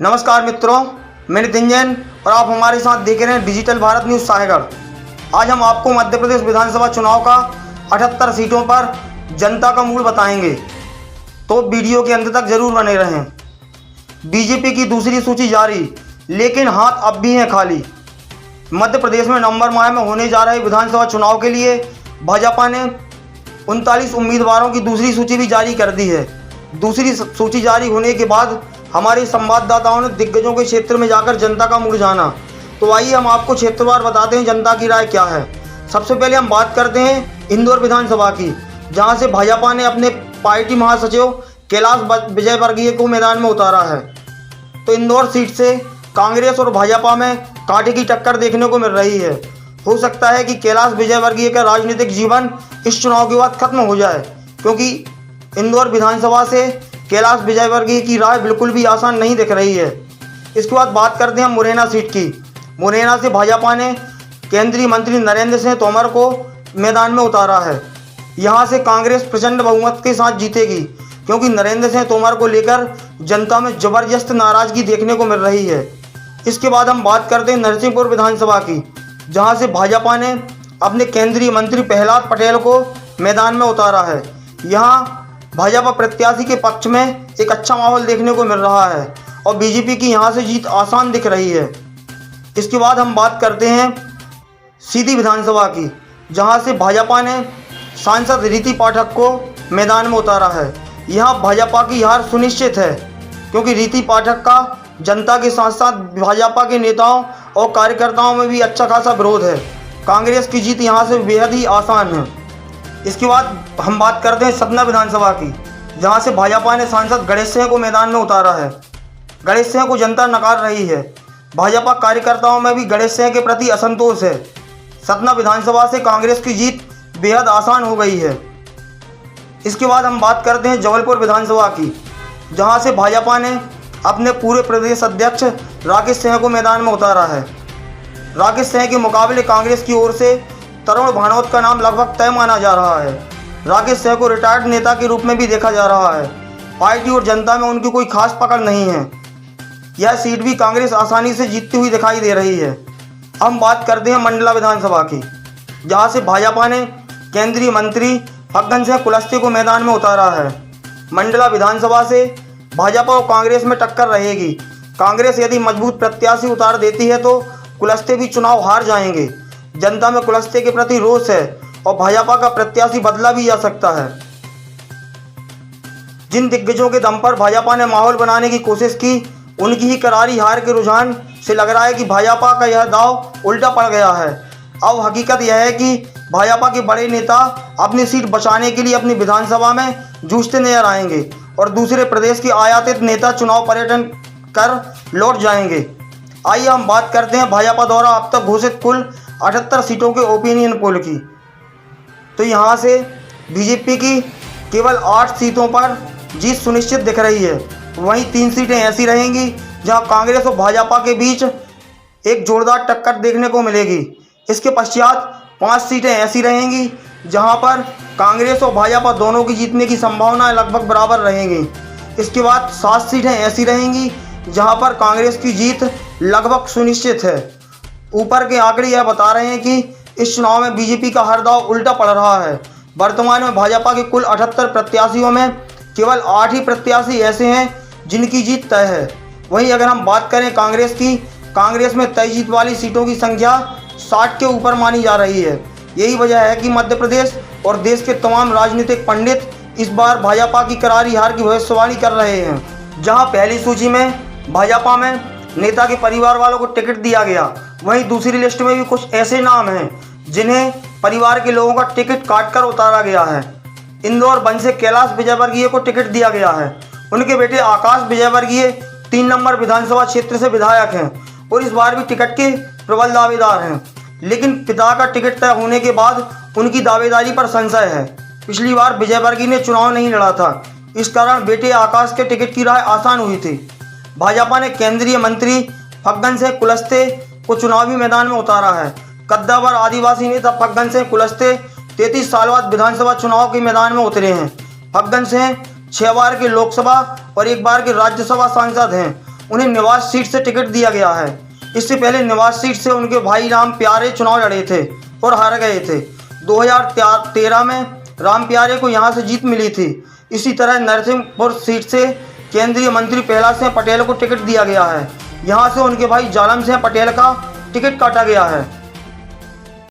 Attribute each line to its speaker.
Speaker 1: नमस्कार मित्रों, मैं नितिन जैन और आप हमारे साथ देख रहे हैं डिजिटल भारत न्यूज़ साहेगढ़। आज हम आपको मध्य प्रदेश विधानसभा चुनाव का 78 सीटों पर जनता का मूड बताएंगे, तो वीडियो के अंत तक जरूर बने रहें। बीजेपी की दूसरी सूची जारी, लेकिन हाथ अब भी हैं खाली। मध्य प्रदेश में नवंबर माह में होने जा रहे विधानसभा चुनाव के लिए भाजपा ने 39 उम्मीदवारों की दूसरी सूची भी जारी कर दी है। दूसरी सूची जारी होने के बाद हमारे संवाददाताओं ने दिग्गजों के क्षेत्र में जाकर जनता का मूड जाना। तो आइए हम आपको क्षेत्रवार बताते हैं जनता की राय क्या है। सबसे पहले हम बात करते हैं इंदौर विधानसभा की, जहां से भाजपा ने अपने पार्टी महासचिव कैलाश विजयवर्गीय को मैदान में उतारा है। तो इंदौर सीट से कांग्रेस और भाजपा में कांटे की टक्कर देखने को मिल रही है। हो सकता है कि कैलाश विजयवर्गीय का राजनीतिक जीवन इस चुनाव के बाद खत्म हो जाए, क्योंकि इंदौर विधानसभा से कैलाश विजयवर्गीय की राह बिल्कुल भी आसान नहीं दिख रही है। इसके बाद बात करते हैं मुरैना सीट की। मुरैना से भाजपा ने केंद्रीय मंत्री नरेंद्र सिंह तोमर को मैदान में उतारा है। यहां से कांग्रेस प्रचंड बहुमत के साथ जीतेगी, क्योंकि नरेंद्र सिंह तोमर को लेकर जनता में जबरदस्त नाराजगी देखने को मिल रही है। इसके बाद हम बात करते हैं नरसिंहपुर विधानसभा की, जहां से भाजपा ने अपने केंद्रीय मंत्री प्रहलाद पटेल को मैदान में उतारा है। यहाँ भाजपा प्रत्याशी के पक्ष में एक अच्छा माहौल देखने को मिल रहा है और बीजेपी की यहां से जीत आसान दिख रही है। इसके बाद हम बात करते हैं सीधी विधानसभा की, जहां से भाजपा ने सांसद रीति पाठक को मैदान में उतारा है। यहां भाजपा की हार सुनिश्चित है, क्योंकि रीति पाठक का जनता के साथ साथ भाजपा के नेताओं और कार्यकर्ताओं में भी अच्छा खासा विरोध है। कांग्रेस की जीत यहां से बेहद ही आसान है। इसके बाद हम बात करते हैं सतना विधानसभा की, जहां से भाजपा ने सांसद गणेश सिंह को मैदान में उतारा है। गणेश सिंह को जनता नकार रही है। भाजपा कार्यकर्ताओं में भी गणेश सिंह के प्रति असंतोष है। सतना विधानसभा से कांग्रेस की जीत बेहद आसान हो गई है। इसके बाद हम बात करते हैं जबलपुर विधानसभा की, जहां से भाजपा ने अपने पूरे प्रदेश अध्यक्ष राकेश सिंह को मैदान में उतारा है। राकेश सिंह के मुकाबले कांग्रेस की ओर से तरुण भानोत का नाम लगभग तय माना जा रहा है। राकेश सिंह को रिटायर्ड नेता के रूप में भी देखा जा रहा है। पार्टी और जनता में उनकी कोई खास पकड़ नहीं है। यह सीट भी कांग्रेस आसानी से जीतती हुई दिखाई दे रही है। हम बात करते हैं मंडला विधानसभा की, जहां से भाजपा ने केंद्रीय मंत्री फग्गन सिंह कुलस्ते को मैदान में उतारा है। मंडला विधानसभा से भाजपा और कांग्रेस में टक्कर रहेगी। कांग्रेस यदि मजबूत प्रत्याशी उतार देती है तो कुलस्ते भी चुनाव हार जाएंगे। जनता में कुलस्ते के प्रति रोष है और भाजपा का प्रत्याशी बदला भी जा सकता है। जिन दिग्गजों के दम पर भाजपा ने माहौल बनाने की कोशिश की, उनकी ही करारी हार के रुझान से लग रहा है कि भाजपा का यह दाव उल्टा पड़ गया है। अब हकीकत यह है कि भाजपा के बड़े नेता अपनी सीट बचाने के लिए अपनी विधानसभा में जूझते नजर आएंगे और दूसरे प्रदेश के आयातित नेता चुनाव पर्यटन कर लौट जाएंगे। आइए हम बात करते हैं भाजपा द्वारा अब तक घोषित कुल 78 सीटों के ओपिनियन पोल की। तो यहाँ से बीजेपी की केवल 8 सीटों पर जीत सुनिश्चित दिख रही है। वहीं 3 सीटें ऐसी रहेंगी जहाँ कांग्रेस और भाजपा के बीच एक जोरदार टक्कर देखने को मिलेगी। इसके पश्चात 5 सीटें ऐसी रहेंगी जहाँ पर कांग्रेस और भाजपा दोनों की जीतने की संभावनाएं लगभग बराबर रहेंगी। इसके बाद 7 सीटें ऐसी रहेंगी जहाँ पर कांग्रेस की जीत लगभग सुनिश्चित है। ऊपर के आंकड़े यह बता रहे हैं कि इस चुनाव में बीजेपी का हर दाव उल्टा पड़ रहा है। वर्तमान में भाजपा के कुल 78 प्रत्याशियों में केवल 8 ही प्रत्याशी ऐसे हैं जिनकी जीत तय है। वहीं अगर हम बात करें कांग्रेस की, कांग्रेस में तय जीत वाली सीटों की संख्या 60 के ऊपर मानी जा रही है। यही वजह है कि मध्य प्रदेश और देश के तमाम राजनीतिक पंडित इस बार भाजपा की करारी हार की भविष्यवाणी कर रहे हैं। जहाँ पहली सूची में भाजपा में नेता के परिवार वालों को टिकट दिया गया, वहीं दूसरी लिस्ट में भी कुछ ऐसे नाम हैं जिन्हें परिवार के लोगों का टिकट काटकर उतारा गया है। इंदौर वन से कैलाश विजयवर्गीय को टिकट दिया गया है। उनके बेटे आकाश विजयवर्गीय 3 नंबर विधानसभा क्षेत्र से विधायक हैं और इस बार भी टिकट के प्रबल दावेदार हैं, लेकिन पिता का टिकट तय होने के बाद उनकी दावेदारी पर संशय है। पिछली बार विजयवर्गीय ने चुनाव नहीं लड़ा था, इस कारण बेटे आकाश के टिकट की राह आसान हुई थी। भाजपा ने केंद्रीय मंत्री फग्गन सिंह कुलस्ते को चुनावी मैदान में उतारा है। कद्दावर आदिवासी नेता फग्गन सिंह कुलस्ते 33 साल बाद विधानसभा चुनाव के मैदान में उतरे हैं। फग्गन सिंह 6 बार के लोकसभा और 1 बार के राज्यसभा सांसद हैं। उन्हें निवास सीट से टिकट दिया गया है। इससे पहले निवास सीट से उनके भाई राम प्यारे चुनाव लड़े थे और हार गए थे। 2013 में राम प्यारे को यहां से जीत मिली थी। इसी तरह नरसिंहपुर सीट से केंद्रीय मंत्री प्रहलाद सिंह पटेल को टिकट दिया गया है। यहां से उनके भाई जालम सिंह पटेल का टिकट काटा गया है।